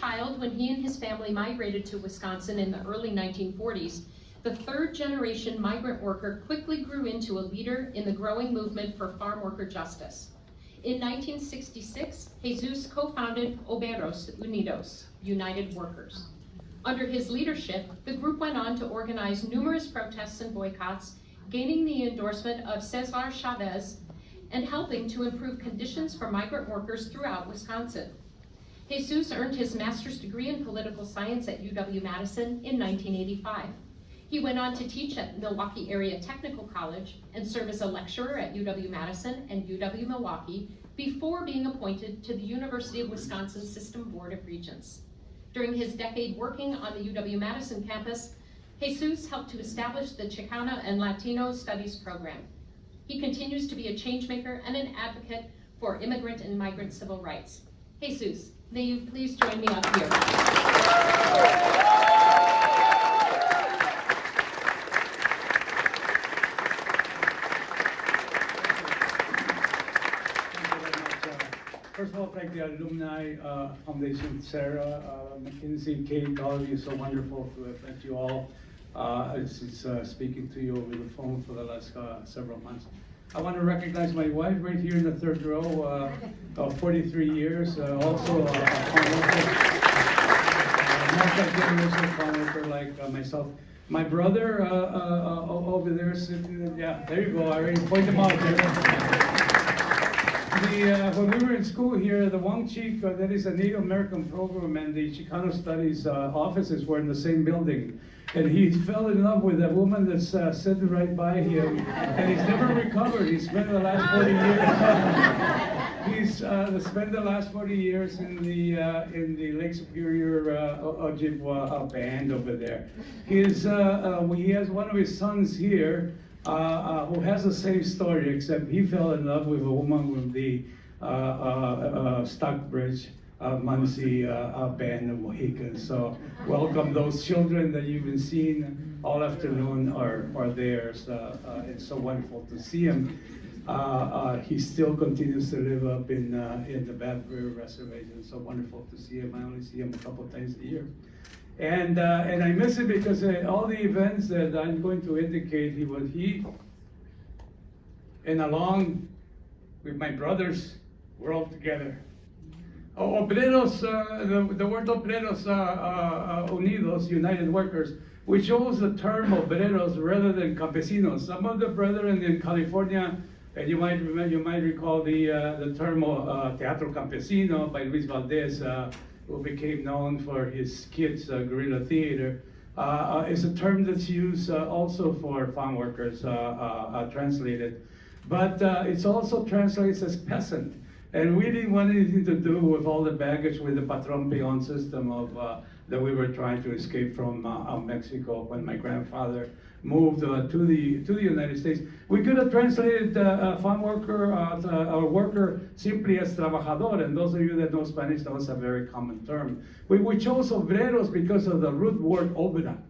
child when he and his family migrated to Wisconsin in the early 1940s, the third-generation migrant worker quickly grew into a leader in the growing movement for farm worker justice. In 1966, Jesus co-founded Obreros Unidos, United Workers. Under his leadership, the group went on to organize numerous protests and boycotts, gaining the endorsement of Cesar Chavez and helping to improve conditions for migrant workers throughout Wisconsin. Jesus earned his master's degree in political science at UW-Madison in 1985. He went on to teach at Milwaukee Area Technical College and serve as a lecturer at UW-Madison and UW-Milwaukee before being appointed to the University of Wisconsin System Board of Regents. During his decade working on the UW-Madison campus, Jesus helped to establish the Chicana and Latino Studies program. He continues to be a changemaker and an advocate for immigrant and migrant civil rights. Jesus, may you please join me up here. First of all, thank the Alumni Foundation, Sarah, McKinsey, Kate, all of you. So wonderful to have met you all. It's speaking to you over the phone for the last several months. I want to recognize my wife right here in the third row, 43 years, also a farm worker, multi-generational farm worker like myself. My brother over there sitting, yeah, there you go, I already pointed him out there. When we were in school here, the Wang Chik, that is a Native American program, and the Chicano Studies offices were in the same building. And he fell in love with a woman that's sitting right by him, and he's never recovered. He spent the last 40 years. He's spent the last 40 years in the Lake Superior Ojibwa band over there. He has one of his sons here who has the same story, except he fell in love with a woman with the Stockbridge Muncie band of Mohicans. So welcome those children that you've been seeing all afternoon are theirs. It's so wonderful to see him. He still continues to live up in the Bath River Reservation. So wonderful to see him. I only see him a couple times a year. And I miss it because all the events that I'm going to indicate, he and along with my brothers, we're all together. Obreros, the word Obreros Unidos, United Workers, we chose the term Obreros rather than Campesinos. Some of the brethren in California, and you might recall the term Teatro Campesino by Luis Valdez, who became known for his skits, guerrilla theater, is a term that's used also for farm workers, translated. But it's also translates as peasant. And we didn't want anything to do with all the baggage with the patron peon system of that we were trying to escape from Mexico when my grandfather moved to the United States. We could have translated farm worker or worker simply as trabajador, and those of you that know Spanish know it's a very common term. We chose obreros because of the root word obra.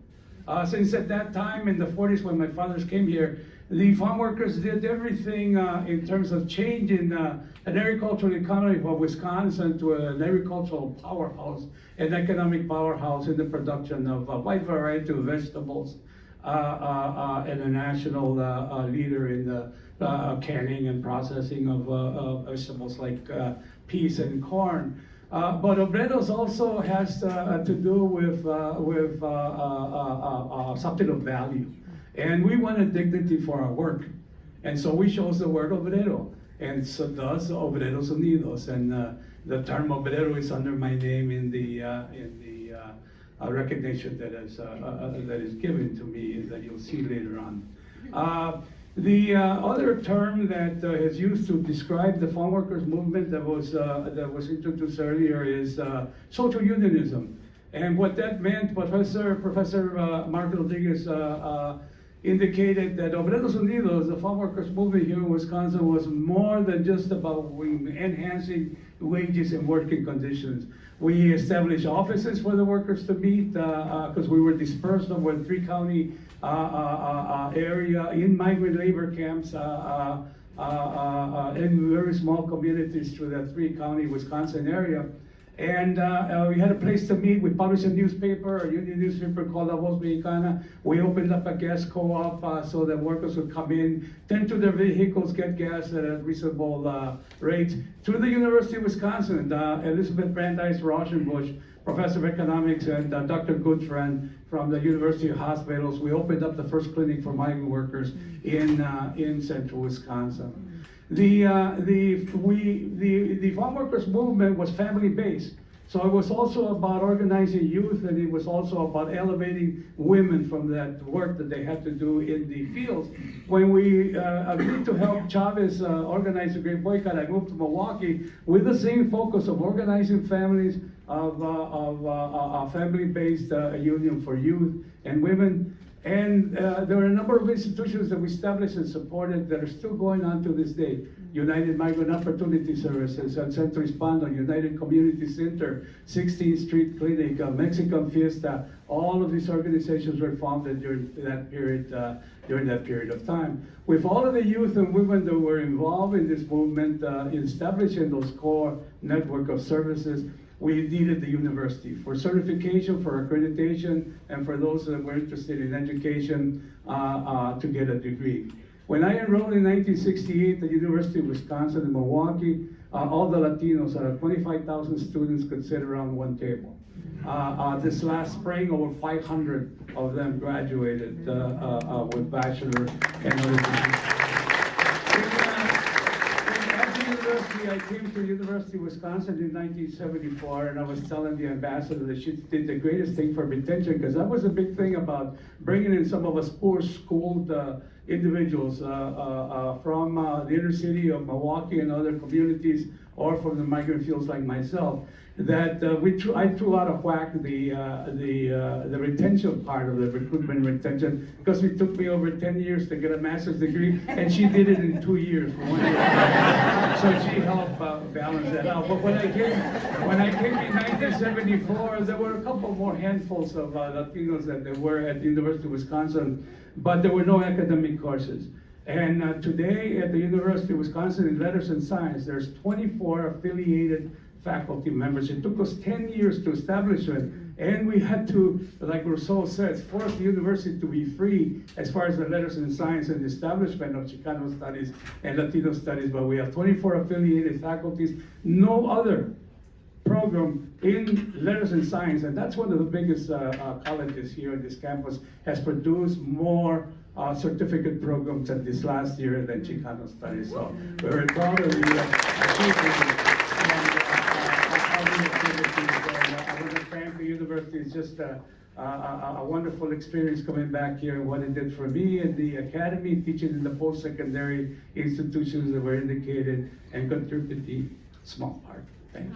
Since at that time in the 40s when my fathers came here, the farm workers did everything in terms of changing an agricultural economy for Wisconsin to an agricultural powerhouse, an economic powerhouse in the production of a wide variety of vegetables, and a national leader in the canning and processing of vegetables like peas and corn. But obreros also has to do with something of value. And we wanted dignity for our work. And so we chose the word obrero. And so thus Obreros Unidos. And the term obrero is under my name in the recognition that is given to me that you'll see later on. The other term that is used to describe the farm workers movement that was introduced earlier is social unionism. And what that meant, Professor Mark Rodriguez indicated that Obreros Unidos, the farm workers movement here in Wisconsin, was more than just about enhancing wages and working conditions. We established offices for the workers to meet because we were dispersed over a 3-county area in migrant labor camps in very small communities through that 3-county Wisconsin area. And we had a place to meet. We published a newspaper, a union newspaper called La Voz Mexicana. We opened up a gas co-op so that workers would come in, tend to their vehicles, get gas at a reasonable rate. Through the University of Wisconsin, Elizabeth Brandeis Rauschenbusch, professor of economics, and Dr. Goodfriend from the University Hospitals, we opened up the first clinic for migrant workers in central Wisconsin. The farm workers movement was family-based. So it was also about organizing youth, and it was also about elevating women from that work that they had to do in the fields. When we agreed to help Chavez organize the Great Boycott, I moved to Milwaukee with the same focus of organizing families, of a family-based union for youth and women. And there were a number of institutions that we established and supported that are still going on to this day. United Migrant Opportunity Services, Centro Hispano, United Community Center, 16th Street Clinic, Mexican Fiesta. All of these organizations were founded during that period of time. With all of the youth and women that were involved in this movement, in establishing those core network of services, we needed the university for certification, for accreditation, and for those that were interested in education to get a degree. When I enrolled in 1968 at the University of Wisconsin in Milwaukee, all the Latinos, out of 25,000 students, could sit around one table. This last spring, over 500 of them graduated with bachelor and other degrees. I came to the University of Wisconsin in 1974, and I was telling the ambassador that she did the greatest thing for retention, because that was a big thing about bringing in some of us poor schooled individuals from the inner city of Milwaukee and other communities, or from the migrant fields like myself, that I threw out of whack the retention part of the recruitment and retention, because it took me over 10 years to get a master's degree, and she did it in 2 years. So she helped balance that out. But when I came in 1974, there were a couple more handfuls of Latinos that there were at the University of Wisconsin, but there were no academic courses. And today at the University of Wisconsin in Letters and Science, there's 24 affiliated faculty members. It took us 10 years to establish it, and we had to, like Rousseau says, force the university to be free as far as the Letters and Science and the establishment of Chicano studies and Latino studies. But we have 24 affiliated faculties, no other program in Letters and Science, and that's one of the biggest colleges here on this campus, has produced more certificate programs at this last year than Chicano studies. So we're very proud of the achievement. I want to thank the university. It's just a wonderful experience coming back here, and what it did for me and the academy, teaching in the post-secondary institutions that were indicated, and contributing small part. Thank you.